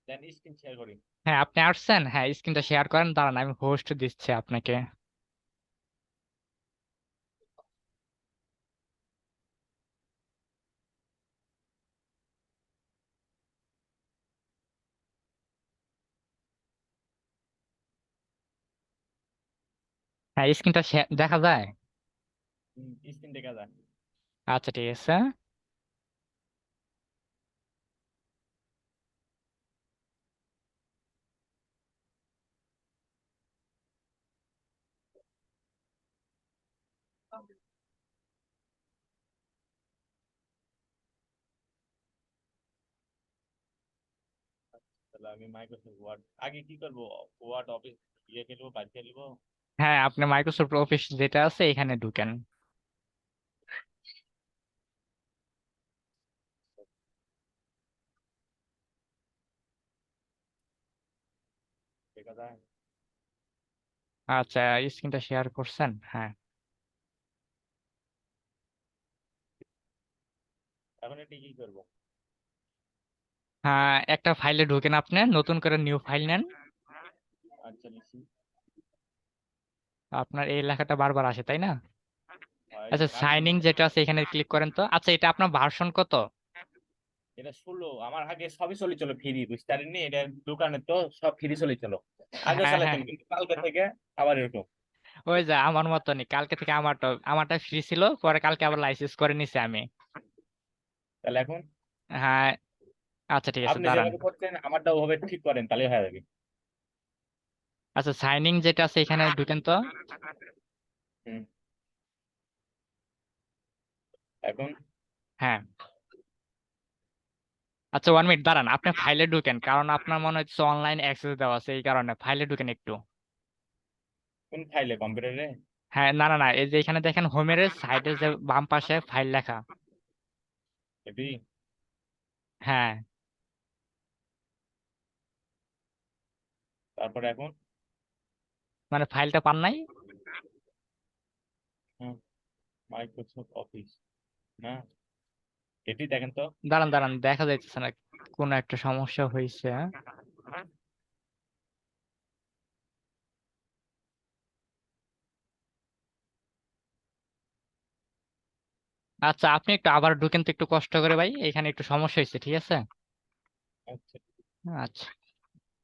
দেন screen share করি। হ্যাঁ আপনি আসছেন, হ্যাঁ স্ক্রিনটা শেয়ার করেন, দাঁড়ান আমি হোস্ট দিচ্ছি আপনাকে। হ্যাঁ স্ক্রিনটা দেখা যায়। স্ক্রিন দেখা যায়। আচ্ছা ঠিক আছে। তাহলে আমি মাইক্রোসফট ওয়ার্ড আগে কি করবো? ওয়ার্ড অফিস ইয়ে খেলবো, বাইরে খেলবো। হ্যাঁ আপনি মাইক্রোসফট অফিস যেটা আছে এখানে ঢুকেন। দেখা যায়। আচ্ছা স্ক্রিনটা শেয়ার করছেন, হ্যাঁ। এখন এটা কি করবো? হ্যাঁ একটা ফাইলে ঢুকেন, আপনি নতুন করে নিউ ফাইল নেন। আচ্ছা লিখি। আপনার এই লেখাটা বারবার আসে তাই না? হয় আচ্ছা আগে সাইনিং যেটা আছে এখানে ক্লিক করেন তো। আচ্ছা এটা আপনার ভার্সন কত? এটা শুনলো আমার আগে সবই চলে চলো ফ্রি, বুঝতে পারিনি এটা দোকানে তো সব ফ্রি চলে চলো। আগে হ্যাঁ হ্যাঁ, চালাতেন কিন্তু কালকে থেকে আবার এরকম। ওই যে আমার মতনই, কালকে থেকে আমারটা ফ্রি ছিল, পরে কালকে আবার লাইসেন্স করে নিছি আমি। তাহলে এখন হ্যাঁ আচ্ছা ঠিক আছে আপনি দাঁড়ান। যেভাবে করছেন আমারটা ওভাবে ঠিক করেন, তাহলে হয়ে যাবে। আচ্ছা সাইনিং যেটা আছে এখানে ঢুকেন তো। হুম। এখন হ্যাঁ আচ্ছা 1 মিনিট দাঁড়ান, আপনি ফাইলে ঢুকেন, কারণ আপনার মনে হচ্ছে অনলাইন অ্যাক্সেস দেওয়া আছে এই কারণে ফাইলে ঢুকেন একটু। কোন ফাইলে, কম্পিউটারে? হ্যাঁ না না না, এই যে এখানে দেখেন হোমের সাইডে যে বাম পাশে ফাইল লেখা। এটি। হ্যাঁ তারপরে এখন মানে ফাইলটা পান নাই। মাইক্রোসফট অফিস, না এটি দেখেন তো। দাঁড়ান দাঁড়ান, দেখা যাইতেছে না, কোন একটা সমস্যা হয়েছে। আচ্ছা আপনি একটু আবার ঢুকেন তো একটু কষ্ট করে ভাই, এখানে একটু সমস্যা হয়েছে, ঠিক আছে। আচ্ছা। আচ্ছা